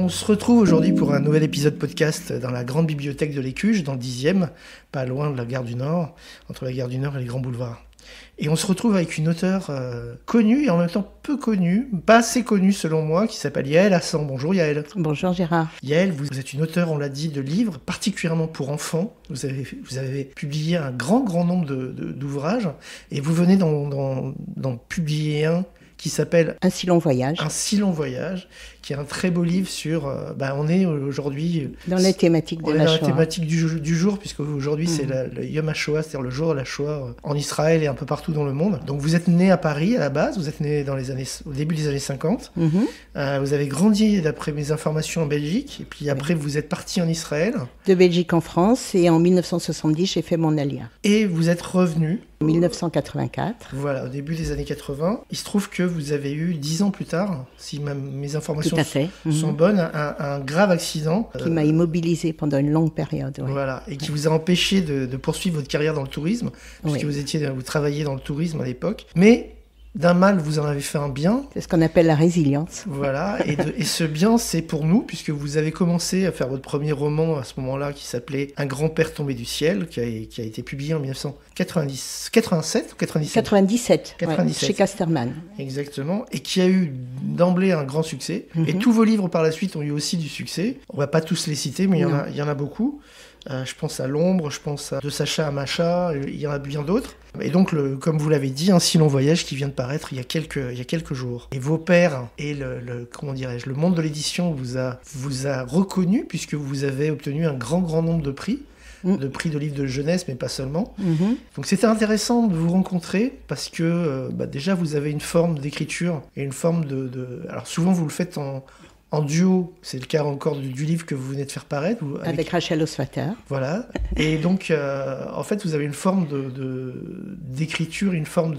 On se retrouve aujourd'hui pour un nouvel épisode podcast dans la grande bibliothèque de l'Écuge, dans le 10e, pas loin de la gare du Nord, entre la gare du Nord et les grands boulevards. Et on se retrouve avec une auteure connue et en même temps peu connue, pas assez connue selon moi, qui s'appelle Yaël Hassan. Bonjour Yaël. Bonjour Gérard. Yaël, vous êtes une auteure, on l'a dit, de livres, particulièrement pour enfants. Vous avez publié un grand nombre d'ouvrages et vous venez d'en publier un qui s'appelle Un si long voyage. Un si long voyage, qui est un très beau livre sur... on est aujourd'hui... Dans la thématique de la Shoah. Dans la thématique du jour, puisque aujourd'hui c'est le Yom HaShoah, c'est-à-dire le jour de la Shoah en Israël et un peu partout dans le monde. Donc vous êtes né à Paris à la base, vous êtes né au début des années 50. Vous avez grandi, d'après mes informations, en Belgique, et puis après vous êtes parti en Israël. De Belgique en France, et en 1970 j'ai fait mon alia. Et vous êtes revenu. En 1984. Voilà, au début des années 80. Il se trouve que vous avez eu 10 ans plus tard, si mes informations sont bonnes, un grave accident. Qui m'a immobilisée pendant une longue période. Ouais. Voilà, et qui vous a empêché de poursuivre votre carrière dans le tourisme, puisque vous travailliez dans le tourisme à l'époque. Mais d'un mal, vous en avez fait un bien. C'est ce qu'on appelle la résilience. Voilà, et ce bien, c'est pour nous, puisque vous avez commencé à faire votre premier roman à ce moment-là, qui s'appelait Un grand-père tombé du ciel, qui a été publié en 1987 ou 97 chez Casterman. Exactement, et qui a eu d'emblée un grand succès. Et tous vos livres par la suite ont eu aussi du succès. On va pas tous les citer, mais il y en a beaucoup. Je pense à L'Ombre, je pense à De Sacha à Macha, il y en a bien d'autres. Et donc, comme vous l'avez dit, Un si long voyage qui vient de paraître il y a quelques jours. Et vos pairs et le monde de l'édition vous a reconnu, puisque vous avez obtenu un grand nombre de prix. De prix de livres de jeunesse, mais pas seulement. Donc c'était intéressant de vous rencontrer, parce que déjà vous avez une forme d'écriture et une forme alors souvent vous le faites en duo, c'est le cas encore du livre que vous venez de faire paraître. Avec Rachel Oswater. Voilà. Et donc, en fait, vous avez une forme d'écriture, une forme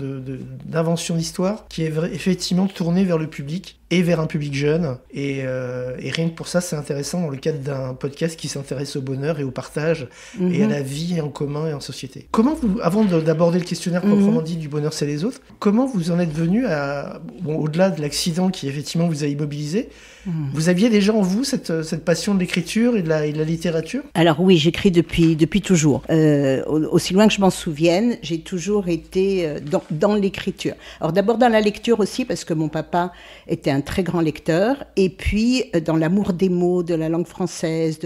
d'invention d'histoire qui est effectivement tournée vers le public et vers un public jeune. Et rien que pour ça, c'est intéressant dans le cadre d'un podcast qui s'intéresse au bonheur et au partage et à la vie en commun et en société. Comment avant d'aborder le questionnaire proprement dit du bonheur c'est les autres, comment vous en êtes venu au-delà de l'accident qui effectivement vous a immobilisé, vous aviez déjà en vous cette passion de l'écriture et de la littérature ? Alors oui, j'écris depuis toujours. Aussi loin que je m'en souvienne, j'ai toujours été dans l'écriture. Alors d'abord dans la lecture aussi, parce que mon papa était un très grand lecteur, et puis dans l'amour des mots, de la langue française.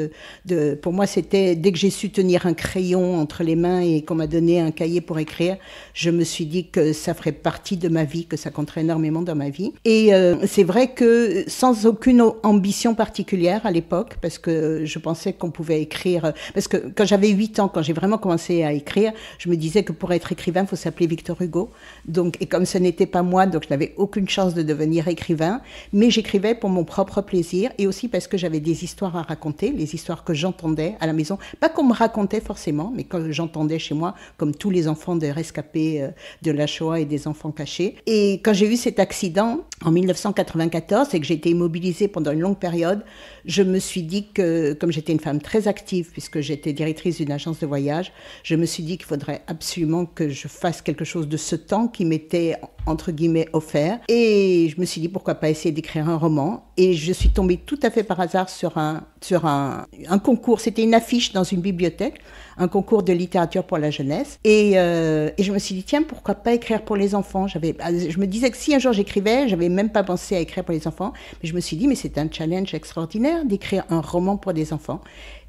Pour moi, c'était dès que j'ai su tenir un crayon entre les mains et qu'on m'a donné un cahier pour écrire, je me suis dit que ça ferait partie de ma vie, que ça compterait énormément dans ma vie. Et c'est vrai que sans aucune ambition particulière à l'époque, parce que je pensais qu'on pouvait écrire, parce que quand j'avais 8 ans, quand j'ai vraiment commencé à écrire, je me disais que pour être écrivain, il faut s'appeler Victor Hugo. Donc, et comme ce n'était pas moi, donc je n'avais aucune chance de devenir écrivain, mais j'écrivais pour mon propre plaisir et aussi parce que j'avais des histoires à raconter, les histoires que j'entendais à la maison, pas qu'on me racontait forcément, mais que j'entendais chez moi, comme tous les enfants des rescapés de la Shoah et des enfants cachés. Et quand j'ai eu cet accident en 1994 et que j'ai été immobilisée pendant une longue période, je me suis dit que, comme j'étais une femme très active, puisque j'étais directrice d'une agence de voyage, je me suis dit qu'il faudrait absolument que je fasse quelque chose de ce temps qui m'était, entre guillemets, offert. Et je me suis dit, pourquoi pas essayer d'écrire un roman. Et je suis tombée tout à fait par hasard sur un concours. C'était une affiche dans une bibliothèque, un concours de littérature pour la jeunesse. Et je me suis dit, tiens, pourquoi pas écrire pour les enfants ? Je me disais que si un jour j'écrivais, j'avais même pas pensé à écrire pour les enfants, mais je me suis dit, mais c'est un challenge extraordinaire d'écrire un roman pour des enfants.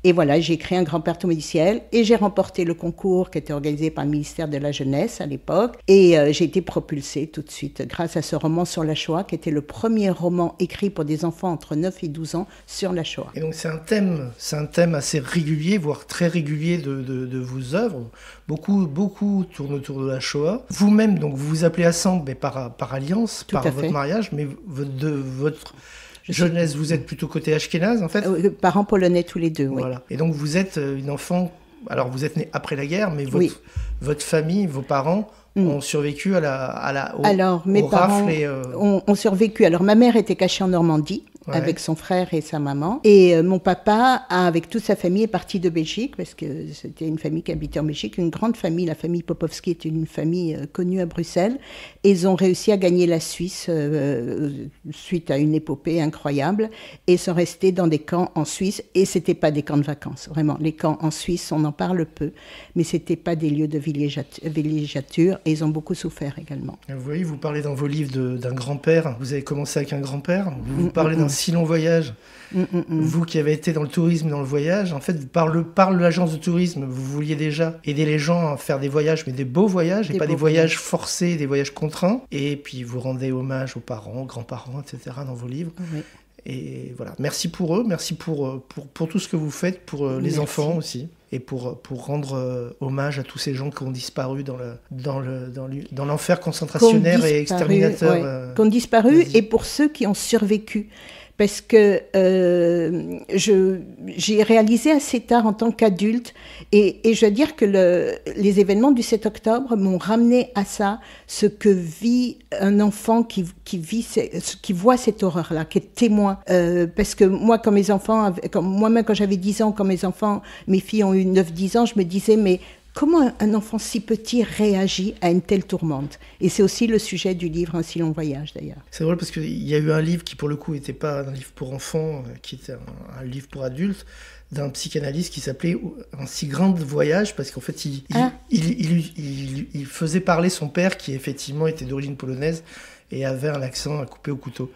Et voilà, j'ai écrit Un grand-père tombé du ciel et j'ai remporté le concours qui était organisé par le ministère de la Jeunesse à l'époque. Et j'ai été propulsée tout de suite grâce à ce roman sur la Shoah, qui était le premier roman écrit pour des enfants entre 9 et 12 ans sur la Shoah. Et donc c'est un thème assez régulier, voire très régulier de vos œuvres. Beaucoup tournent autour de la Shoah. Vous-même, donc, vous vous appelez Hassan, mais par alliance, par votre mariage, mais votre jeunesse, vous êtes plutôt côté ashkénaze, en fait ? Parents polonais tous les deux, oui. Voilà. Et donc vous êtes une enfant, alors vous êtes née après la guerre, mais votre famille, vos parents ont survécu Alors, mes parents ont survécu. Alors, ma mère était cachée en Normandie. avec son frère et sa maman. Et mon papa, avec toute sa famille, est parti de Belgique, parce que c'était une famille qui habitait en Belgique, une grande famille. La famille Popovski est une famille connue à Bruxelles. Et ils ont réussi à gagner la Suisse suite à une épopée incroyable. Et sont restés dans des camps en Suisse. Et c'était pas des camps de vacances, vraiment. Les camps en Suisse, on en parle peu, mais c'était pas des lieux de villégiature. Et ils ont beaucoup souffert également. Vous voyez, vous parlez dans vos livres d'un grand-père. Vous avez commencé avec un grand-père. Vous parlez d'un si long voyage. Vous qui avez été dans le tourisme, dans le voyage, en fait, par l'agence de tourisme, vous vouliez déjà aider les gens à faire des voyages, mais des beaux voyages, et pas des voyages forcés, des voyages contraints. Et puis vous rendez hommage aux parents, aux grands-parents, etc. dans vos livres. Oui. Et voilà, merci pour eux, merci pour tout ce que vous faites, pour les enfants aussi, et pour rendre hommage à tous ces gens qui ont disparu dans l'enfer concentrationnaire et exterminateur. Qui ont disparu, et pour ceux qui ont survécu. Parce que j'ai réalisé assez tard en tant qu'adulte, et je dois dire que les événements du 7 octobre m'ont ramené à ça, ce que vit un enfant qui voit cette horreur-là, qui est témoin. Parce que moi, moi-même quand j'avais 10 ans, quand mes filles ont eu 9-10 ans, je me disais, mais comment un enfant si petit réagit à une telle tourmente? Et c'est aussi le sujet du livre Un si long voyage, d'ailleurs. C'est drôle parce qu'il y a eu un livre qui, pour le coup, n'était pas un livre pour enfants, qui était un livre pour adultes, d'un psychanalyste qui s'appelait Un si grand voyage, parce qu'en fait, il faisait parler son père, qui effectivement était d'origine polonaise et avait un accent à couper au couteau.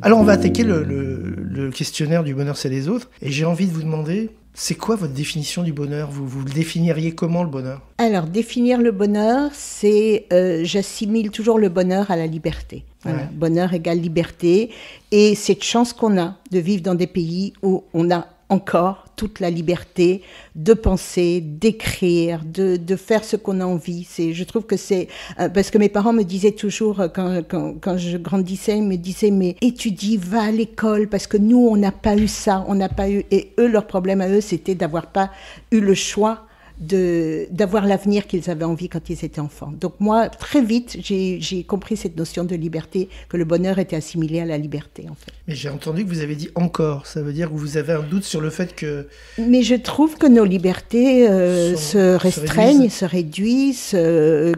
Alors, on va attaquer le questionnaire du bonheur, c'est les autres. Et j'ai envie de vous demander, c'est quoi votre définition du bonheur ? Vous le définiriez comment, le bonheur ? Alors, définir le bonheur, c'est... j'assimile toujours le bonheur à la liberté. Voilà. Ouais. Bonheur égale liberté. Et cette chance qu'on a de vivre dans des pays où on a encore toute la liberté de penser, d'écrire, de faire ce qu'on a envie. Je trouve que c'est... parce que mes parents me disaient toujours, quand je grandissais, ils me disaient, mais étudie, va à l'école, parce que nous, on n'a pas eu ça, on n'a pas eu... Et eux, leur problème à eux, c'était d'avoir pas eu le choix d'avoir l'avenir qu'ils avaient envie quand ils étaient enfants. Donc moi, très vite, j'ai compris cette notion de liberté, que le bonheur était assimilé à la liberté, en fait. Mais j'ai entendu que vous avez dit encore, ça veut dire que vous avez un doute sur le fait que... Mais je trouve que nos libertés se restreignent, se réduisent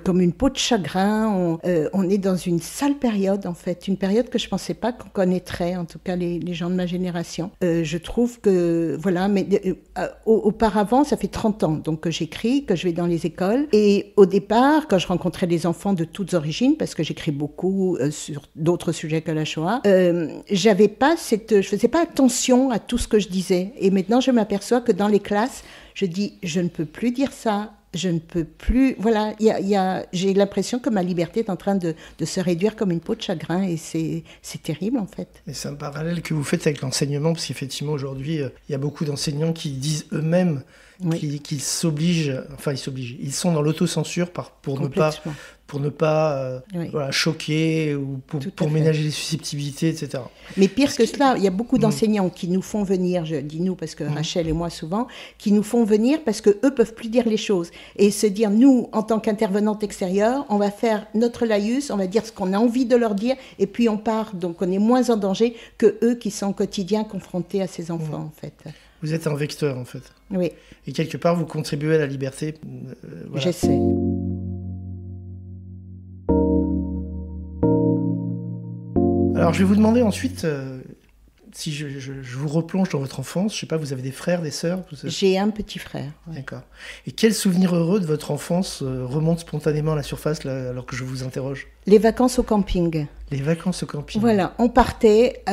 comme une peau de chagrin. On est dans une sale période, en fait, une période que je ne pensais pas qu'on connaîtrait, en tout cas les gens de ma génération. Je trouve que, voilà, mais auparavant, ça fait 30 ans, donc que j'écris, que je vais dans les écoles. Et au départ, quand je rencontrais des enfants de toutes origines, parce que j'écris beaucoup sur d'autres sujets que la Shoah, je faisais pas attention à tout ce que je disais. Et maintenant, je m'aperçois que dans les classes, je dis, je ne peux plus dire ça. Je ne peux plus... Voilà, j'ai l'impression que ma liberté est en train de se réduire comme une peau de chagrin, et c'est terrible, en fait. Et c'est un parallèle que vous faites avec l'enseignement, parce qu'effectivement, aujourd'hui, il y a beaucoup d'enseignants qui disent eux-mêmes qu'ils s'obligent, ils sont dans l'autocensure pour ne pas voilà, choquer ou pour ménager les susceptibilité, etc. Mais pire que cela, il y a beaucoup d'enseignants qui nous font venir, je dis nous parce que Rachel et moi souvent, qui nous font venir parce qu'eux peuvent plus dire les choses et se dire, nous, en tant qu'intervenante extérieure, on va faire notre laïus, on va dire ce qu'on a envie de leur dire et puis on part, donc on est moins en danger que eux qui sont au quotidien confrontés à ces enfants, en fait. Vous êtes un vecteur, en fait. Oui. Et quelque part, vous contribuez à la liberté. Voilà. J'essaie. Alors, je vais vous demander ensuite, si je vous replonge dans votre enfance, je sais pas, vous avez des frères, des sœurs ? J'ai un petit frère. Ouais. D'accord. Et quel souvenir heureux de votre enfance remonte spontanément à la surface là, alors que je vous interroge ? Les vacances au camping. Les vacances au camping. Voilà, on partait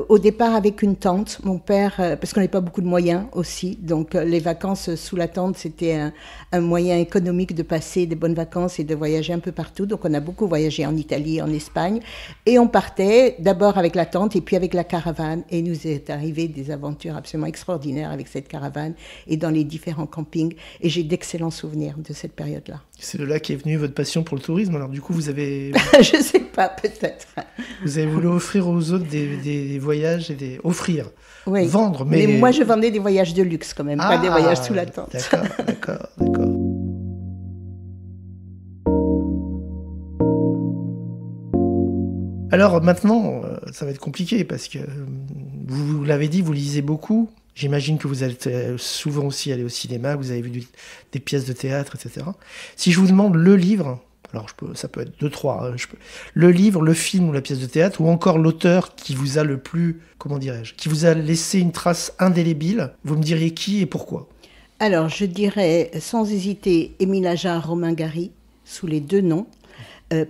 au départ avec une tente. Mon père, parce qu'on n'avait pas beaucoup de moyens aussi, donc les vacances sous la tente, c'était un moyen économique de passer des bonnes vacances et de voyager un peu partout. Donc on a beaucoup voyagé en Italie, en Espagne. Et on partait d'abord avec la tente et puis avec la caravane. Et il nous est arrivé des aventures absolument extraordinaires avec cette caravane et dans les différents campings. Et j'ai d'excellents souvenirs de cette période-là. C'est de là qu'est venue votre passion pour le tourisme. Alors du coup, vous avez... Je ne sais pas, peut-être. Vous avez voulu offrir aux autres des voyages et offrir, oui. Vendre. Mais moi, je vendais des voyages de luxe quand même, pas des voyages sous la tente. D'accord. Alors maintenant, ça va être compliqué parce que vous l'avez dit, vous lisez beaucoup. J'imagine que vous êtes souvent aussi allé au cinéma, vous avez vu des pièces de théâtre, etc. Si je vous demande le livre, alors ça peut être deux, trois, le livre, le film ou la pièce de théâtre, ou encore l'auteur qui vous a le plus, comment dirais-je, qui vous a laissé une trace indélébile, vous me diriez qui et pourquoi? Alors, je dirais sans hésiter Émile Ajar, Romain Gary, sous les deux noms.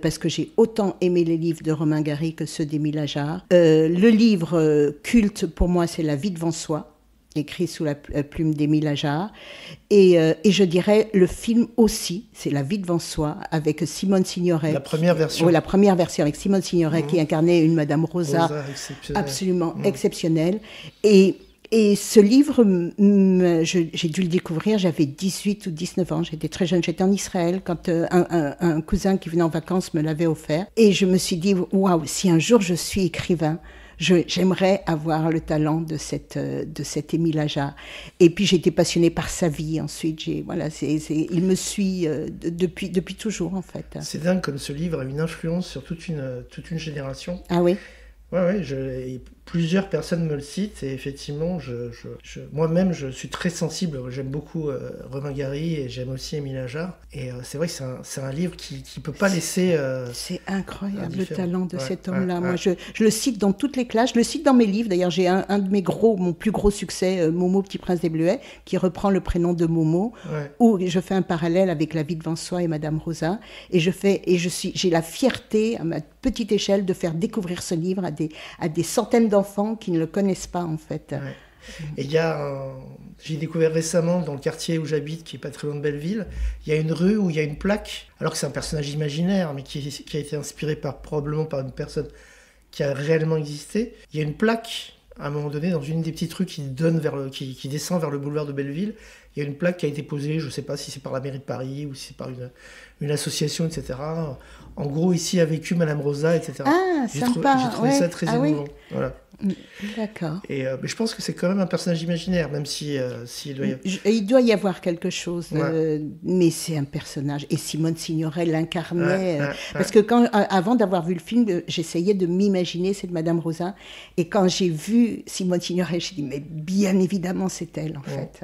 Parce que j'ai autant aimé les livres de Romain Gary que ceux d'Émile Ajar. Le livre culte pour moi, c'est La vie devant soi, écrit sous la plume d'Émile Ajar. Et je dirais le film aussi, c'est La vie devant soi, avec Simone Signoret. La première version. Oui, la première version avec Simone Signoret qui incarnait une Madame Rosa absolument exceptionnelle. Et ce livre, j'ai dû le découvrir, j'avais 18 ou 19 ans, j'étais très jeune, j'étais en Israël quand un cousin qui venait en vacances me l'avait offert. Et je me suis dit, waouh, si un jour je suis écrivain, j'aimerais avoir le talent de cet Émile Ajar. Et puis j'ai été passionnée par sa vie ensuite. Il me suit depuis toujours en fait. C'est dingue comme ce livre a une influence sur toute une génération. Ah oui? Ouais, plusieurs personnes me le citent et effectivement, moi-même, je suis très sensible. J'aime beaucoup Romain Gary et j'aime aussi Émile Ajar. Et c'est vrai que c'est un livre qui peut pas laisser. C'est incroyable le talent de cet homme-là. Moi, je le cite dans toutes les classes. Je le cite dans mes livres. D'ailleurs, j'ai un de mon plus gros succès, Momo, Petit Prince des Bleuets, qui reprend le prénom de Momo, où je fais un parallèle avec La vie devant soi et Madame Rosa. Et j'ai la fierté, à ma petite échelle, de faire découvrir ce livre à des centaines d'enfants qui ne le connaissent pas en fait. Ouais. Et j'ai découvert récemment dans le quartier où j'habite, qui est pas très loin de Belleville, il y a une rue où il y a une plaque, alors que c'est un personnage imaginaire, mais qui a été inspiré probablement par une personne qui a réellement existé. Il y a une plaque à un moment donné dans une des petites rues qui descend vers le boulevard de Belleville. Il y a une plaque qui a été posée, je ne sais pas si c'est par la mairie de Paris ou si c'est par une association, etc. En gros, ici a vécu Madame Rosa, etc. Ah, sympa. J'ai trouvé ça très émouvant. Oui. Voilà. D'accord. Et je pense que c'est quand même un personnage imaginaire, même si il doit y avoir quelque chose, mais c'est un personnage. Et Simone Signoret l'incarnait. Parce que avant d'avoir vu le film, j'essayais de m'imaginer cette Madame Rosa. Et quand j'ai vu Simone Signoret, j'ai dit, mais bien évidemment, c'est elle, en fait.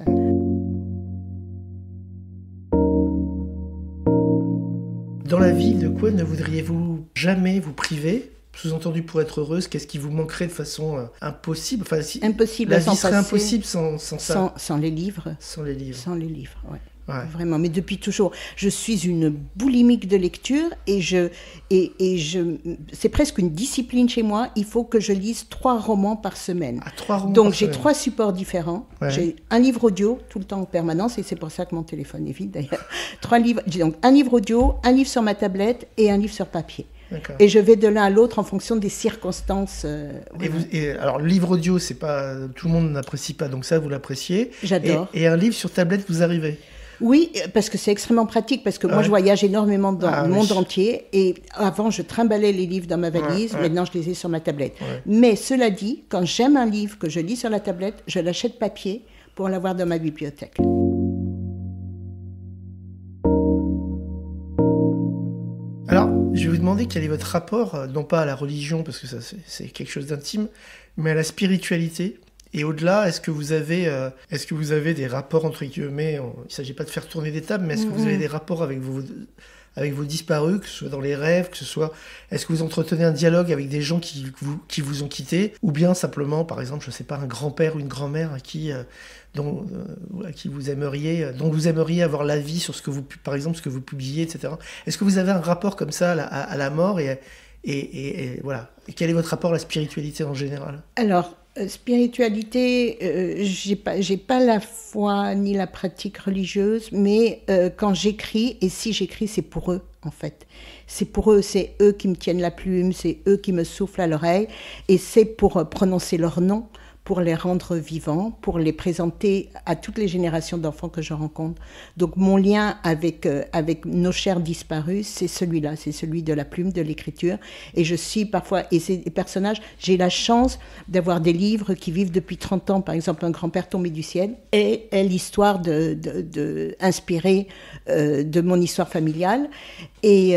Dans la vie, de quoi ne voudriez-vous jamais vous priver? Sous-entendu, pour être heureuse, qu'est-ce qui vous manquerait de façon impossible? Enfin, impossible la vie serait impossible sans ça. Sans les livres. Sans les livres. Sans les livres, ouais. Vraiment, mais depuis toujours. Je suis une boulimique de lecture et c'est presque une discipline chez moi. Il faut que je lise 3 romans par semaine. Ah, 3 romans Donc par j'ai semaine. 3 supports différents. Ouais. J'ai un livre audio tout le temps en permanence et c'est pour ça que mon téléphone est vide d'ailleurs. 3 livres. J'ai donc un livre audio, un livre sur ma tablette et un livre sur papier. Et je vais de l'un à l'autre en fonction des circonstances. Alors, le livre audio, c'est pas tout le monde n'apprécie pas, donc ça, vous l'appréciez. J'adore. Et un livre sur tablette, vous arrivez? Oui, parce que c'est extrêmement pratique, parce que moi, je voyage énormément dans le monde entier. Et avant, je trimballais les livres dans ma valise. Maintenant, je les ai sur ma tablette. Mais cela dit, quand j'aime un livre que je lis sur la tablette, je l'achète papier pour l'avoir dans ma bibliothèque. Alors, je vais vous demander quel est votre rapport, non pas à la religion, parce que ça c'est quelque chose d'intime, mais à la spiritualité. Et au-delà, est-ce que vous avez des rapports, entre guillemets, il ne s'agit pas de faire tourner des tables, mais est-ce que vous avez des rapports avec vos disparus, que ce soit dans les rêves, est-ce que vous entretenez un dialogue avec des gens qui vous ont quitté, ou bien simplement, par exemple, je ne sais pas, un grand-père ou une grand-mère dont vous aimeriez avoir l'avis sur par exemple, ce que vous publiez, etc. Est-ce que vous avez un rapport comme ça à la mort et voilà. Et quel est votre rapport à la spiritualité en général? Alors, spiritualité, j'ai pas la foi ni la pratique religieuse, mais quand j'écris, et si j'écris, c'est pour eux, en fait. C'est pour eux, c'est eux qui me tiennent la plume, c'est eux qui me soufflent à l'oreille, et c'est pour prononcer leur nom, pour les rendre vivants, pour les présenter à toutes les générations d'enfants que je rencontre. Donc mon lien avec nos chers disparus, c'est celui-là, c'est celui de la plume, de l'écriture. Et je suis parfois, et ces personnages, j'ai la chance d'avoir des livres qui vivent depuis 30 ans, par exemple Un grand-père tombé du ciel, et l'histoire inspirée de mon histoire familiale. Et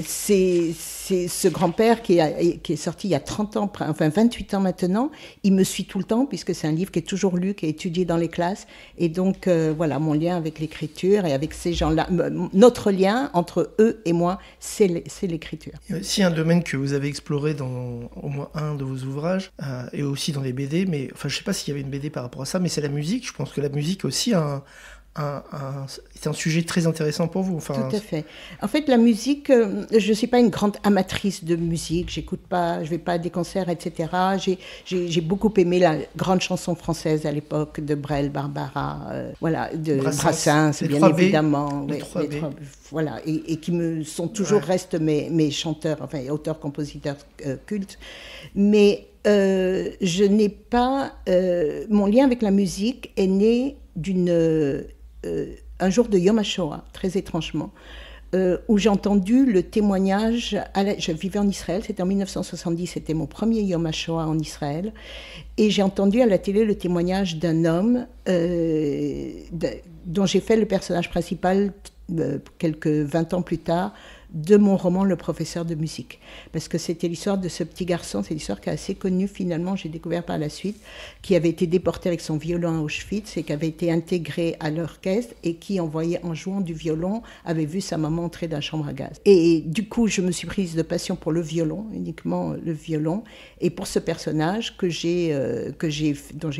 c'est ce grand-père qui est sorti il y a 30 ans, enfin 28 ans maintenant, il me suit tout le temps, puisque c'est un livre qui est toujours lu, qui est étudié dans les classes. Et donc, voilà, mon lien avec l'écriture et avec ces gens-là, notre lien entre eux et moi, c'est l'écriture. Il y a aussi un domaine que vous avez exploré dans au moins un de vos ouvrages, et aussi dans les BD, mais enfin, je ne sais pas s'il y avait une BD par rapport à ça, mais c'est la musique. Je pense que la musique aussi c'est un sujet très intéressant pour vous. Enfin, tout à fait. En fait, la musique, je ne suis pas une grande amatrice de musique. J'écoute pas, je vais pas à des concerts, etc. J'ai beaucoup aimé la grande chanson française à l'époque de Brel, Barbara, voilà, de Brassens, bien évidemment. Les 3B. Voilà, et qui me sont toujours restent mes chanteurs, enfin auteurs, compositeurs cultes. Mais je n'ai pas, mon lien avec la musique est né un jour de Yom HaShoah, très étrangement, où j'ai entendu le témoignage, je vivais en Israël, c'était en 1970, c'était mon premier Yom HaShoah en Israël, et j'ai entendu à la télé le témoignage d'un homme dont j'ai fait le personnage principal quelques 20 ans plus tard, de mon roman Le professeur de musique. Parce que c'était l'histoire de ce petit garçon, c'est l'histoire qui est assez connue finalement, j'ai découvert par la suite, qui avait été déporté avec son violon à Auschwitz et qui avait été intégré à l'orchestre et qui, en jouant du violon, avait vu sa maman entrer dans la chambre à gaz. Et du coup, je me suis prise de passion pour le violon, uniquement le violon, et pour ce personnage dont j'ai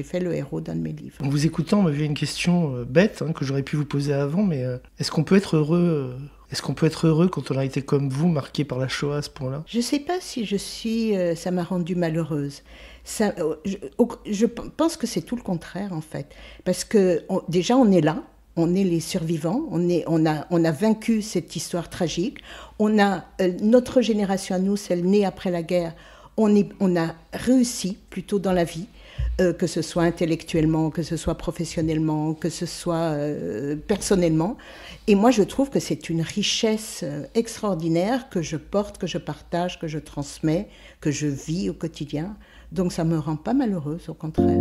fait le héros d'un de mes livres. En vous écoutant, on m'avait une question bête que j'aurais pu vous poser avant, mais est-ce qu'on peut être heureux quand on a été comme vous, marqué par la Shoah à ce point-là ? Je ne sais pas si ça m'a rendue malheureuse. Je pense que c'est tout le contraire, en fait. Parce que déjà, on est là, on est les survivants, on a vaincu cette histoire tragique. On a notre génération à nous, celle née après la guerre, on a réussi plutôt dans la vie. Que ce soit intellectuellement, que ce soit professionnellement, que ce soit personnellement. Et moi, je trouve que c'est une richesse extraordinaire que je porte, que je partage, que je transmets, que je vis au quotidien. Donc ça ne me rend pas malheureuse, au contraire.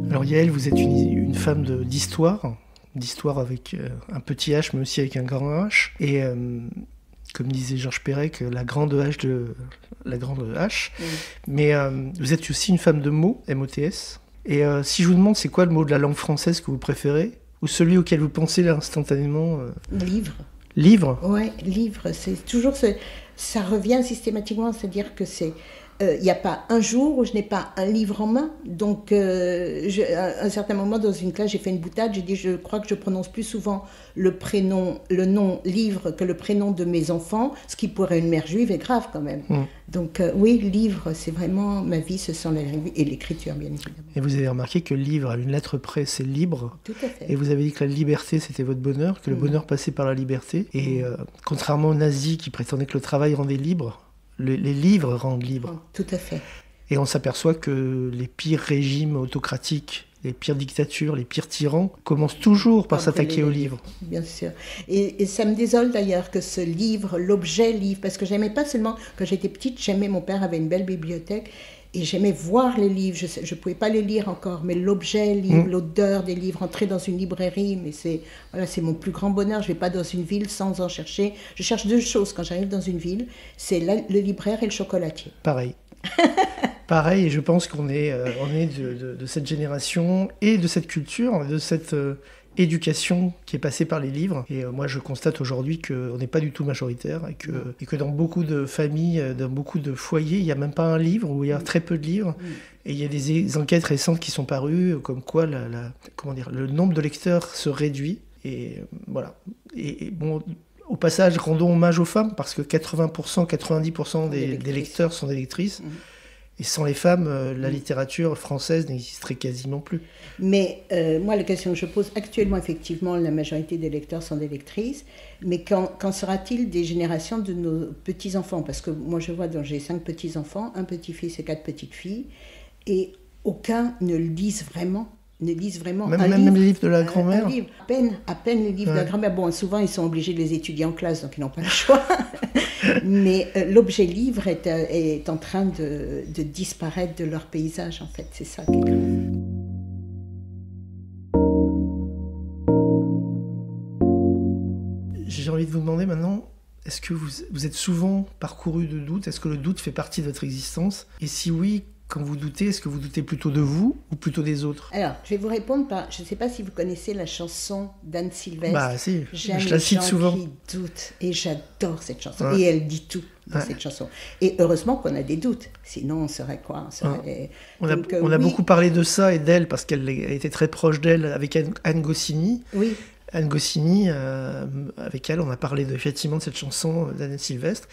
Alors Yaël, vous êtes une femme d'histoire avec un petit H, mais aussi avec un grand H. Et comme disait Georges Perec, la grande H. Oui. Mais vous êtes aussi une femme de mots, MOTS. Et si je vous demande, c'est quoi le mot de la langue française que vous préférez ? Ou celui auquel vous pensez là, instantanément Livre. Livre ? Oui, livre. C'est toujours ça revient systématiquement, c'est-à-dire que c'est... Il n'y a pas un jour où je n'ai pas un livre en main. Donc, à un certain moment, dans une classe, j'ai fait une boutade. J'ai dit, je crois que je prononce plus souvent le nom livre que le prénom de mes enfants, ce qui pour une mère juive est grave quand même. Donc, oui, livre, c'est vraiment ma vie, ce sont et l'écriture, bien évidemment. Et vous avez remarqué que le livre, à une lettre près, c'est libre. Tout à fait. Et vous avez dit que la liberté, c'était votre bonheur, que le bonheur passait par la liberté. Et contrairement aux nazis qui prétendaient que le travail rendait libre, les livres rendent libres. Tout à fait. Et on s'aperçoit que les pires régimes autocratiques, les pires dictatures, les pires tyrans commencent toujours par s'attaquer aux livres. Bien sûr. Et ça me désole d'ailleurs que ce livre, l'objet livre, parce que j'aimais pas seulement, quand j'étais petite, mon père avait une belle bibliothèque, et j'aimais voir les livres, je ne pouvais pas les lire encore, mais l'objet livre, l'odeur des livres, entrer dans une librairie, mais c'est mon plus grand bonheur. Je ne vais pas dans une ville sans en chercher. Je cherche deux choses quand j'arrive dans une ville, c'est le libraire et le chocolatier. Pareil. Pareil, et je pense qu'on est de cette génération et de cette culture, de cette éducation qui est passée par les livres. Et moi, je constate aujourd'hui qu'on n'est pas du tout majoritaire et que dans beaucoup de familles, dans beaucoup de foyers, il n'y a même pas un livre ou il y a très peu de livres. Et il y a des enquêtes récentes qui sont parues, comme quoi le nombre de lecteurs se réduit. Et voilà. Et bon, au passage, rendons hommage aux femmes, parce que 80%, 90% des lecteurs sont des lectrices. Et sans les femmes, la littérature française n'existerait quasiment plus. Mais moi, la question que je pose actuellement, effectivement, la majorité des lecteurs sont des lectrices. Mais qu'en sera-t-il des générations de nos petits-enfants? Parce que moi, je vois, j'ai 5 petits-enfants, un petit-fils et 4 petites-filles. Et aucun ne lisent vraiment. Même les livres de la grand-mère. À peine les livres de la grand-mère. Bon, souvent, ils sont obligés de les étudier en classe, donc ils n'ont pas le choix. Mais l'objet livre est en train de disparaître de leur paysage, en fait. C'est ça qui est grave. J'ai envie de vous demander maintenant, est-ce que vous êtes souvent parcouru de doutes? Est-ce que le doute fait partie de votre existence? Et si oui, quand vous doutez, est-ce que vous doutez plutôt de vous ou plutôt des autres? Alors, je vais vous répondre par... Je ne sais pas si vous connaissez la chanson d'Anne Sylvestre. Bah si, J'aime je la cite souvent. qui doutent. Et j'adore cette chanson. Ouais. Et elle dit tout dans cette chanson. Et heureusement qu'on a des doutes. Sinon, on serait quoi? On a beaucoup parlé de ça et d'elle parce qu'elle était très proche d'elle avec Anne Goscinny. Oui. Anne Goscinny, avec elle, on a parlé effectivement de cette chanson d'Anne Sylvestre.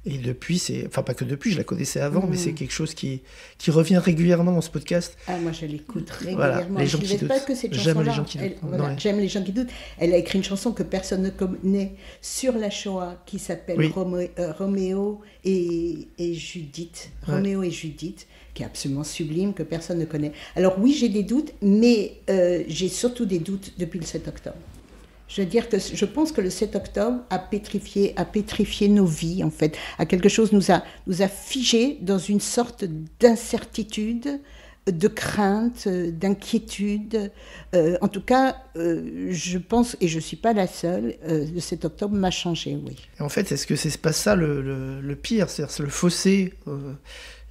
Et depuis, enfin pas que depuis, je la connaissais avant, mais c'est quelque chose qui revient régulièrement dans ce podcast. Ah, moi je l'écoute régulièrement. Voilà, les gens qui doutent. Pas que cette J'aime chanson-là. les gens qui doutent. J'aime les gens qui doutent. Elle a écrit une chanson que personne ne connaît sur la Shoah qui s'appelle Roméo et Judith. Roméo et Judith, qui est absolument sublime, que personne ne connaît. Alors oui, j'ai des doutes, mais j'ai surtout des doutes depuis le 7 octobre. Je veux dire que je pense que le 7 octobre a pétrifié nos vies, en fait. A quelque chose nous a figés dans une sorte d'incertitude, de crainte, d'inquiétude. En tout cas, je pense, et je ne suis pas la seule, le 7 octobre m'a changé, oui. Et en fait, est-ce que c'est pas ça le pire? C'est le fossé.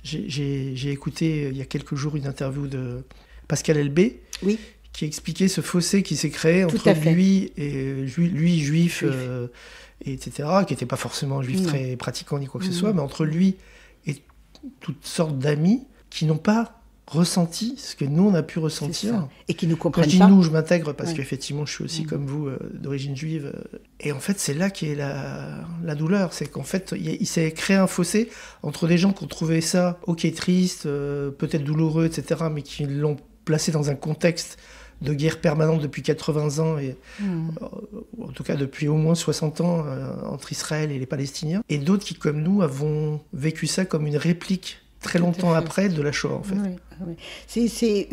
J'ai écouté il y a quelques jours une interview de Pascal Elbé. Oui. Qui expliquait ce fossé qui s'est créé entre lui et lui juif, etc., qui n'était pas forcément juif très pratiquant ni quoi que ce soit, mais entre lui et toutes sortes d'amis qui n'ont pas ressenti ce que nous on a pu ressentir. Et qui nous comprennent pas. Quand je dis nous, je m'intègre parce qu'effectivement je suis aussi comme vous d'origine juive. Et en fait c'est là qu'est la douleur, c'est qu'en fait il s'est créé un fossé entre des gens qui ont trouvé ça ok triste, peut-être douloureux, etc., mais qui l'ont placé dans un contexte de guerre permanente depuis 80 ans, et en tout cas depuis au moins 60 ans entre Israël et les Palestiniens, et d'autres qui, comme nous, avons vécu ça comme une réplique très longtemps après de la Shoah, en fait. Oui. C'est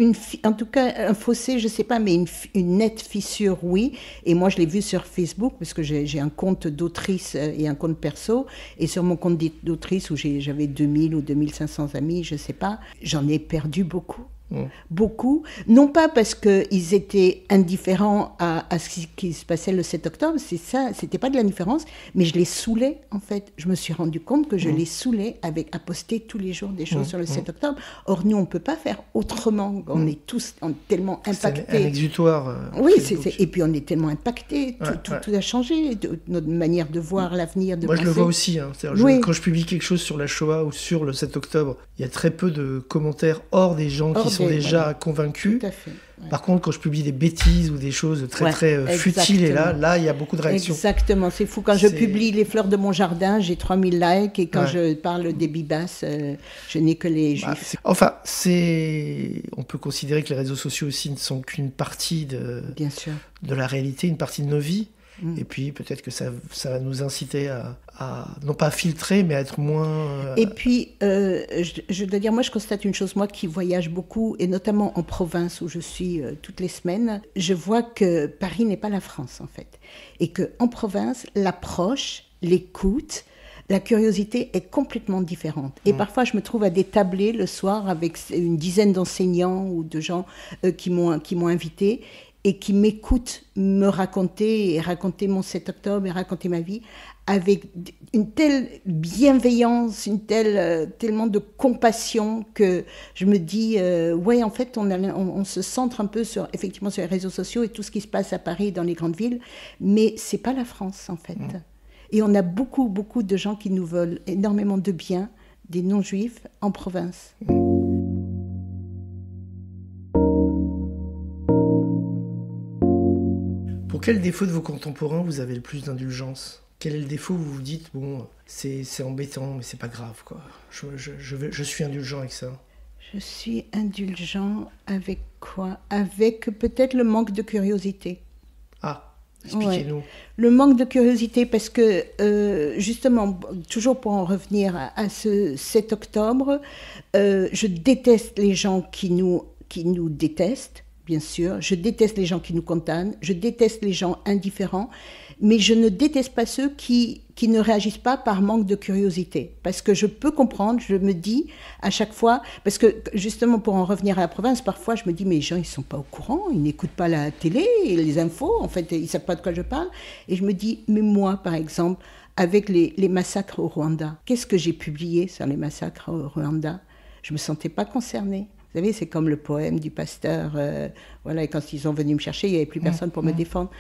en tout cas un fossé, je ne sais pas, mais une nette fissure, oui. Et moi, je l'ai vu sur Facebook, parce que j'ai un compte d'autrice et un compte perso. Et sur mon compte d'autrice, où j'avais 2000 ou 2500 amis, je ne sais pas, j'en ai perdu beaucoup. Beaucoup, non pas parce qu'ils étaient indifférents à ce qui se passait le 7 octobre, c'est ça, c'était pas de l'indifférence, mais je les saoulais en fait. Je me suis rendu compte que je les saulais à poster tous les jours des choses sur le 7 octobre. Or, nous, on peut pas faire autrement. On est tous tellement impactés. C'est un exutoire. Oui, et puis on est tellement impactés. Tout a changé, notre manière de voir l'avenir. Moi, je le vois aussi. Quand je publie quelque chose sur la Shoah ou sur le 7 octobre, il y a très peu de commentaires hors des gens qui sont déjà convaincus. Tout à fait. Par contre, quand je publie des bêtises ou des choses très futiles, et là, il y a beaucoup de réactions. Exactement, c'est fou. Quand je publie les fleurs de mon jardin, j'ai 3000 likes, et quand je parle des bibasses, je n'ai que les juifs. On peut considérer que les réseaux sociaux aussi ne sont qu'une partie de la réalité, une partie de nos vies. Et puis peut-être que ça va nous inciter à non pas filtrer, mais à être moins... Et puis, je dois dire, moi je constate une chose, moi qui voyage beaucoup, et notamment en province où je suis toutes les semaines, je vois que Paris n'est pas la France en fait. Et qu'en province, l'approche, l'écoute, la curiosité est complètement différente. Et parfois, je me trouve à des tablés le soir avec une dizaine d'enseignants ou de gens qui m'ont invité et qui m'écoutent me raconter mon 7 octobre et raconter ma vie avec une telle bienveillance, tellement de compassion que je me dis, en fait, on se centre un peu effectivement sur les réseaux sociaux et tout ce qui se passe à Paris, dans les grandes villes, mais c'est pas la France, en fait. Et on a beaucoup, beaucoup de gens qui nous veulent énormément de bien, des non-juifs, en province. Pour quel défaut de vos contemporains vous avez le plus d'indulgence? Quel est le défaut où vous vous dites, bon, c'est embêtant, mais c'est pas grave, quoi. Je suis indulgent avec ça. Je suis indulgent avec quoi? Avec peut-être le manque de curiosité. Ah, expliquez-nous. Ouais. Le manque de curiosité, parce que justement, toujours pour en revenir à ce 7 octobre, je déteste les gens qui nous détestent, bien sûr. Je déteste les gens qui nous condamnent. Je déteste les gens indifférents. Mais je ne déteste pas ceux qui ne réagissent pas par manque de curiosité. Parce que je peux comprendre, je me dis à chaque fois, parce que justement pour en revenir à la province, parfois je me dis mais les gens ils ne sont pas au courant, ils n'écoutent pas la télé, les infos, en fait ils ne savent pas de quoi je parle. Et je me dis, mais moi par exemple, avec les massacres au Rwanda, qu'est-ce que j'ai publié sur les massacres au Rwanda? Je ne me sentais pas concernée. Vous savez, c'est comme le poème du pasteur, voilà, et quand ils sont venus me chercher, il n'y avait plus personne pour me défendre.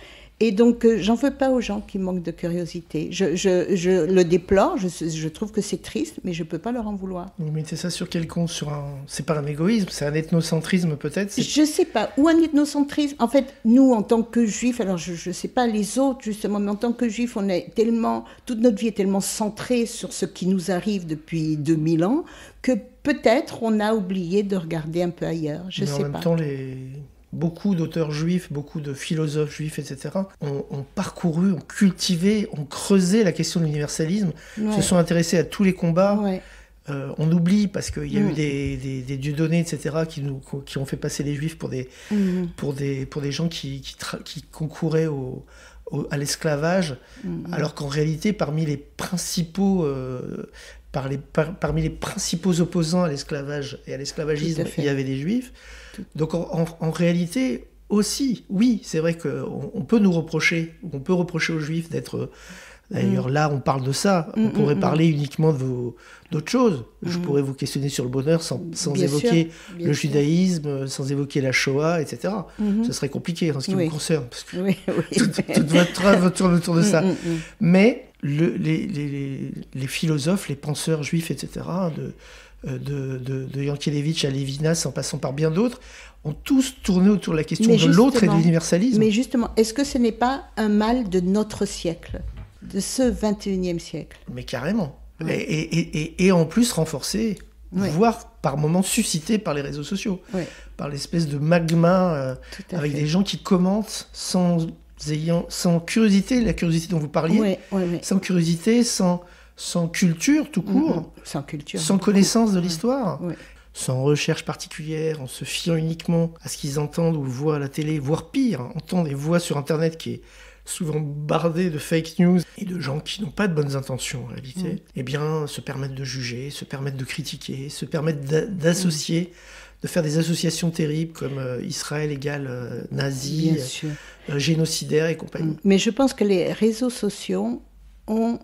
Et donc, j'en veux pas aux gens qui manquent de curiosité. Je le déplore, je trouve que c'est triste, mais je peux pas leur en vouloir. Vous mettez ça sur quel compte? C'est pas un égoïsme, c'est un ethnocentrisme peut-être? Je sais pas, ou un ethnocentrisme. En fait, nous, en tant que juifs, alors je sais pas les autres justement, mais en tant que juifs, on est tellement, toute notre vie est tellement centrée sur ce qui nous arrive depuis 2000 ans, que peut-être on a oublié de regarder un peu ailleurs. Je sais pas. En même temps, beaucoup d'auteurs juifs, beaucoup de philosophes juifs, etc., ont parcouru, ont cultivé, ont creusé la question de l'universalisme, se sont intéressés à tous les combats. Ouais. On oublie, parce qu'il y a eu des Dieudonné, etc., qui ont fait passer les juifs pour des gens qui concouraient à l'esclavage, alors qu'en réalité, parmi les principaux opposants à l'esclavage et à l'esclavagisme, il y avait des juifs. Donc en réalité aussi, oui, c'est vrai qu'on peut reprocher aux juifs d'être... D'ailleurs là, on parle de ça, on pourrait parler uniquement d'autres choses. Je pourrais vous questionner sur le bonheur sans évoquer le judaïsme, sans évoquer la Shoah, etc. Ce serait compliqué en ce qui me concerne, parce que toute votre œuvre tourne autour de ça. Mais les philosophes, les penseurs juifs, etc., de Yankelevitch à Lévinas, en passant par bien d'autres, ont tous tourné autour de la question de l'autre et de l'universalisme. Mais justement, est-ce que ce n'est pas un mal de notre siècle, de ce 21e siècle? Mais carrément. Et en plus renforcé, voire par moments suscité par les réseaux sociaux, par l'espèce de magma avec des gens qui commentent sans curiosité, la curiosité dont vous parliez, sans curiosité, sans culture tout court, sans connaissance de l'histoire, sans recherche particulière, en se fiant uniquement à ce qu'ils entendent ou voient à la télé, voire pire, entendent et voient sur Internet, qui est souvent bardé de fake news et de gens qui n'ont pas de bonnes intentions en réalité, eh bien se permettent de juger, se permettent de critiquer, se permettent d'associer, de faire des associations terribles comme Israël égale nazi, génocidaire et compagnie. Mais je pense que les réseaux sociaux ont...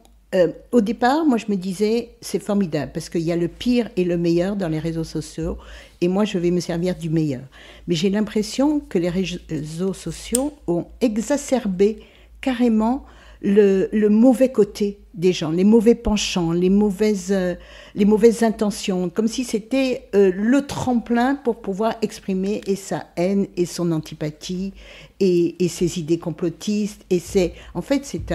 au départ, moi je me disais, c'est formidable, parce qu'il y a le pire et le meilleur dans les réseaux sociaux, et moi je vais me servir du meilleur. Mais j'ai l'impression que les réseaux sociaux ont exacerbé carrément le mauvais côté des gens, les mauvais penchants, les mauvaises intentions, comme si c'était le tremplin pour pouvoir exprimer et sa haine et son antipathie et ses idées complotistes. Et en fait, c'est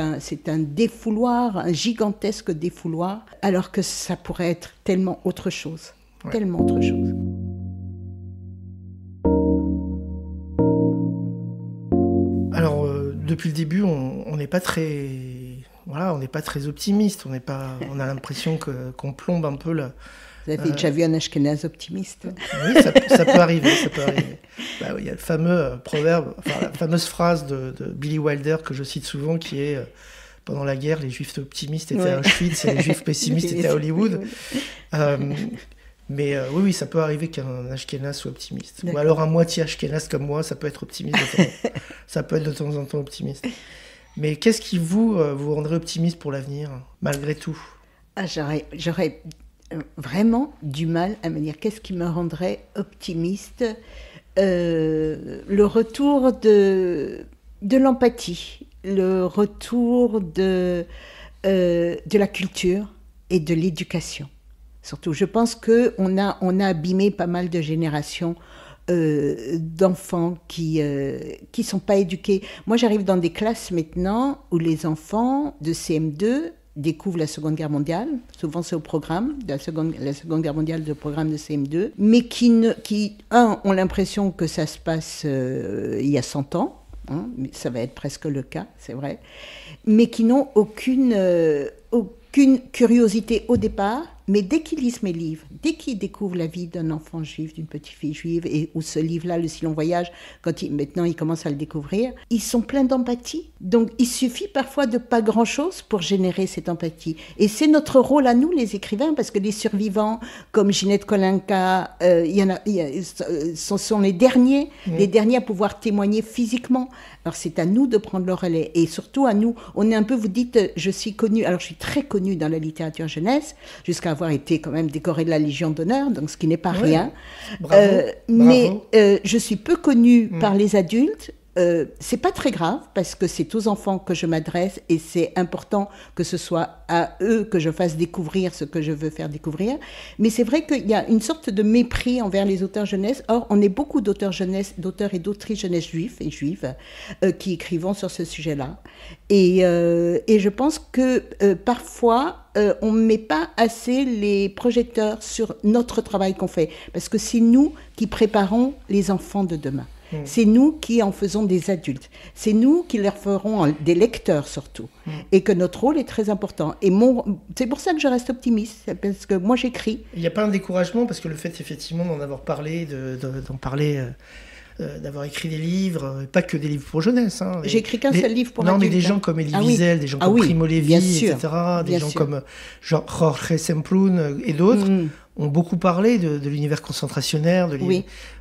un défouloir, un gigantesque défouloir, alors que ça pourrait être tellement autre chose, tellement autre chose. Alors, depuis le début, on n'est pas très... Voilà, on n'est pas très optimiste, on a l'impression qu'on plombe un peu là. Vous avez déjà vu un Ashkénaze optimiste? Oui, ça peut arriver, Bah, il y a le fameux proverbe, la fameuse phrase de Billy Wilder que je cite souvent, qui est pendant la guerre, les juifs optimistes étaient à Auschwitz et les juifs pessimistes étaient à Hollywood. Mais oui, ça peut arriver qu'un Ashkénaze soit optimiste. Ou alors un moitié Ashkénaze comme moi, ça peut être optimiste ça peut être de temps en temps optimiste. Mais qu'est-ce qui vous rendrait optimiste pour l'avenir, malgré tout? J'aurais vraiment du mal à me dire qu'est-ce qui me rendrait optimiste. Le retour de l'empathie, le retour de la culture et de l'éducation. Surtout, je pense qu'on a abîmé pas mal de générations d'enfants qui sont pas éduqués. Moi, j'arrive dans des classes maintenant où les enfants de CM2 découvrent la Seconde Guerre mondiale. Souvent, c'est au programme de la Seconde Guerre mondiale, le programme de CM2, mais qui ont l'impression que ça se passe il y a 100 ans. Hein, ça va être presque le cas, c'est vrai, mais qui n'ont aucune curiosité au départ, mais dès qu'ils lisent mes livres, dès qu'ils découvrent la vie d'un enfant juif, d'une petite fille juive, et où ce livre-là, Le Si l'on voyage, maintenant ils commencent à le découvrir, ils sont pleins d'empathie. Donc il suffit parfois de pas grand-chose pour générer cette empathie. Et c'est notre rôle à nous, les écrivains, parce que les survivants, comme Ginette Kolinka, ce sont les derniers à pouvoir témoigner physiquement. Alors c'est à nous de prendre le relais, et surtout à nous. On est un peu, vous dites, je suis connue, alors je suis très connue dans la littérature jeunesse, jusqu'à avoir été quand même décorée de la Légion d'honneur, donc ce qui n'est pas rien. Bravo. Mais je suis peu connue par les adultes. C'est pas très grave parce que c'est aux enfants que je m'adresse et c'est important que ce soit à eux que je fasse découvrir ce que je veux faire découvrir. Mais c'est vrai qu'il y a une sorte de mépris envers les auteurs jeunesse. Or, on est beaucoup d'auteurs et d'autrices jeunesse juifs et juives qui écrivons sur ce sujet-là. Et je pense que parfois, on ne met pas assez les projecteurs sur notre travail qu'on fait parce que c'est nous qui préparons les enfants de demain. C'est nous qui en faisons des adultes. C'est nous qui leur ferons des lecteurs surtout. Et que notre rôle est très important. Et c'est pour ça que je reste optimiste, parce que moi j'écris. Il n'y a pas un découragement, parce que le fait effectivement d'en avoir parlé, d'en parler, d'avoir écrit des livres, pas que des livres pour jeunesse. Hein, j'ai écrit qu'un seul livre pour adultes. Non, mais des gens comme Elie Wiesel, des gens comme Primo Levi, etc. Des gens comme Jorge Semprún et d'autres ont beaucoup parlé de l'univers concentrationnaire,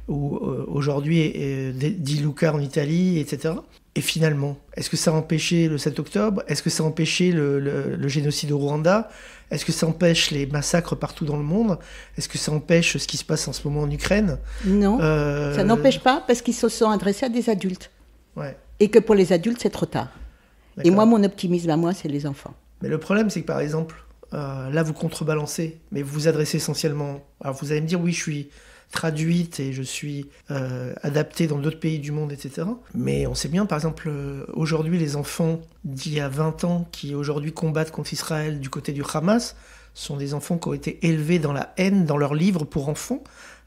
où aujourd'hui Di Luca en Italie, etc. Et finalement, est-ce que ça a empêché le 7 octobre ? Est-ce que ça a empêché le génocide au Rwanda ? Est-ce que ça empêche les massacres partout dans le monde ? Est-ce que ça empêche ce qui se passe en ce moment en Ukraine ? Non, ça n'empêche pas parce qu'ils se sont adressés à des adultes. Ouais. Et que pour les adultes, c'est trop tard. D'accord. Et moi, mon optimisme à moi, c'est les enfants. Mais le problème, c'est que par exemple, là, vous contrebalancez, mais vous vous adressez essentiellement... Alors vous allez me dire, oui, je suis traduite et je suis adaptée dans d'autres pays du monde, etc. Mais on sait bien, par exemple, aujourd'hui, les enfants d'il y a 20 ans qui aujourd'hui combattent contre Israël du côté du Hamas sont des enfants qui ont été élevés dans la haine, dans leurs livres pour enfants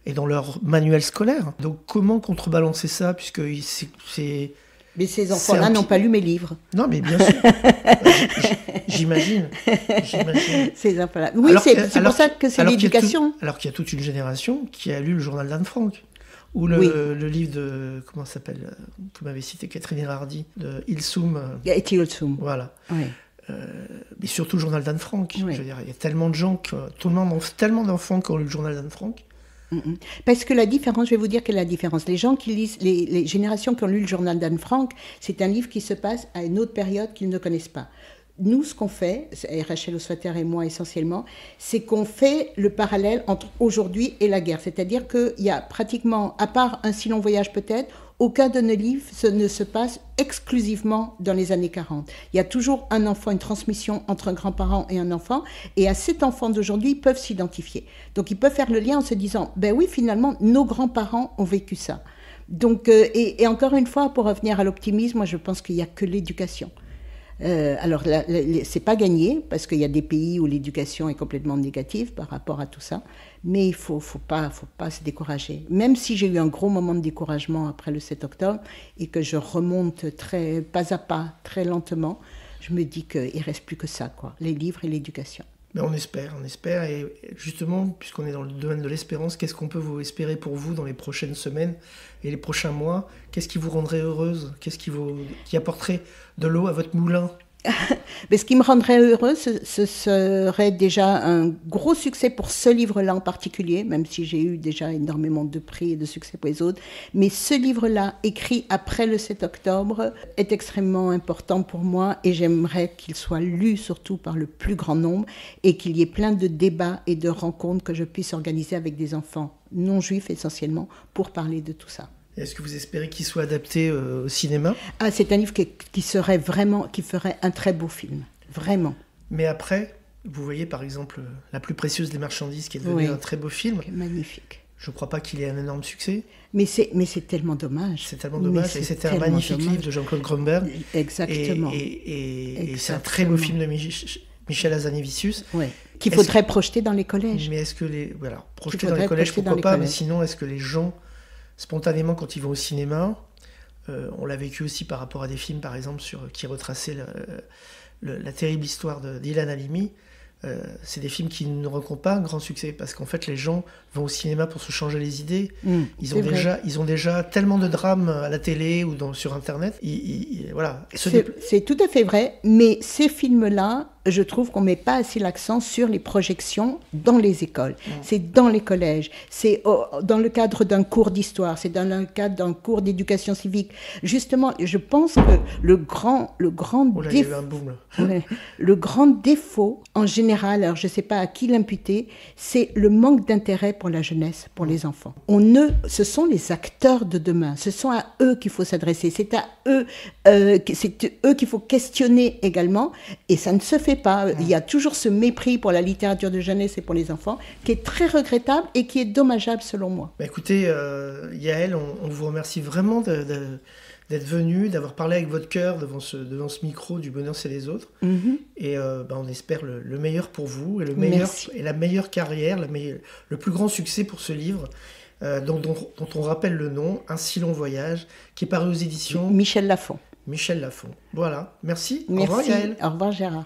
et dans leurs manuels scolaires. Donc comment contrebalancer ça, puisque c'est... Mais ces enfants-là n'ont pas lu mes livres. Non, mais bien sûr. J'imagine. Ces enfants-là. Oui, c'est pour ça que c'est l'éducation. Alors qu'il y a toute une génération qui a lu le journal d'Anne Frank. Ou le livre de... Comment ça s'appelle ? Vous m'avez cité Catherine Hérardi, de Ilsoum. Etty Ilsoum. Voilà. Oui. Mais surtout le journal d'Anne Frank. Oui. Je veux dire, il y a tellement de gens, tellement d'enfants qui ont lu le journal d'Anne Frank. Parce que la différence, je vais vous dire quelle est la différence. Les gens qui lisent, les générations qui ont lu le journal d'Anne Frank, c'est un livre qui se passe à une autre période qu'ils ne connaissent pas. Nous, ce qu'on fait, et Rachel Oswater et moi essentiellement, c'est qu'on fait le parallèle entre aujourd'hui et la guerre. C'est-à-dire qu'il y a pratiquement, à part Un si long voyage peut-être, aucun de nos livres ne se passe exclusivement dans les années 40. Il y a toujours un enfant, une transmission entre un grand-parent et un enfant, et à cet enfant d'aujourd'hui, ils peuvent s'identifier. Donc ils peuvent faire le lien en se disant, ben oui, finalement, nos grands-parents ont vécu ça. Donc, et encore une fois, pour revenir à l'optimisme, moi je pense qu'il n'y a que l'éducation. Alors, c'est pas gagné, parce qu'il y a des pays où l'éducation est complètement négative par rapport à tout ça, mais il faut pas se décourager. Même si j'ai eu un gros moment de découragement après le 7 octobre, et que je remonte pas à pas, très lentement, je me dis qu'il reste plus que ça, quoi, les livres et l'éducation. Mais on espère, et justement, puisqu'on est dans le domaine de l'espérance, qu'est-ce qu'on peut vous espérer pour vous dans les prochaines semaines et les prochains mois ? Qu'est-ce qui vous rendrait heureuse ? Qu'est-ce qui apporterait de l'eau à votre moulin ? Mais ce qui me rendrait heureuse, ce serait déjà un gros succès pour ce livre-là en particulier, même si j'ai eu déjà énormément de prix et de succès pour les autres. Mais ce livre-là, écrit après le 7 octobre, est extrêmement important pour moi et j'aimerais qu'il soit lu surtout par le plus grand nombre et qu'il y ait plein de débats et de rencontres que je puisse organiser avec des enfants non juifs essentiellement pour parler de tout ça. Est-ce que vous espérez qu'il soit adapté au cinéma ? Ah, c'est un livre qui ferait un très beau film, vraiment. Mais après, vous voyez par exemple La plus précieuse des marchandises, qui est devenu un très beau film. Magnifique. Je ne crois pas qu'il ait un énorme succès. Mais c'est tellement dommage. C'est tellement dommage. Et c'était un magnifique livre de Jean-Claude Grunberg. Exactement. Et c'est un très beau film de Michel Hazanavicius. Ouais. Qu'il faudrait projeter dans les collèges. Mais est-ce que projeter dans les collèges, pourquoi pas, mais sinon, est-ce que les gens, spontanément, quand ils vont au cinéma, on l'a vécu aussi par rapport à des films, par exemple, qui retraçaient la terrible histoire d'Ilan Halimi, c'est des films qui ne rencontrent pas un grand succès, parce qu'en fait, les gens vont au cinéma pour se changer les idées. Ils ont déjà tellement de drames à la télé ou sur Internet. Voilà. C'est tout à fait vrai, mais ces films-là, je trouve qu'on ne met pas assez l'accent sur les projections dans les écoles. C'est dans les collèges, c'est dans le cadre d'un cours d'histoire, c'est dans le cadre d'un cours d'éducation civique. Justement, je pense que le grand défaut, en général, alors je ne sais pas à qui l'imputer, c'est le manque d'intérêt pour la jeunesse, pour les enfants. Ce sont les acteurs de demain, ce sont à eux qu'il faut s'adresser, c'est à eux, qu'il faut questionner également, et ça ne se fait pas. Il y a toujours ce mépris pour la littérature de jeunesse et pour les enfants qui est très regrettable et qui est dommageable selon moi. Écoutez, Yael, on vous remercie vraiment d'être venu, d'avoir parlé avec votre cœur devant ce micro du Bonheur c'est les autres. Et on espère le meilleur pour vous et la meilleure carrière, le plus grand succès pour ce livre. Dont on rappelle le nom, Un si long voyage, qui est paru aux éditions Michel Lafon. Voilà, merci. Au revoir Yael. Au revoir Gérard.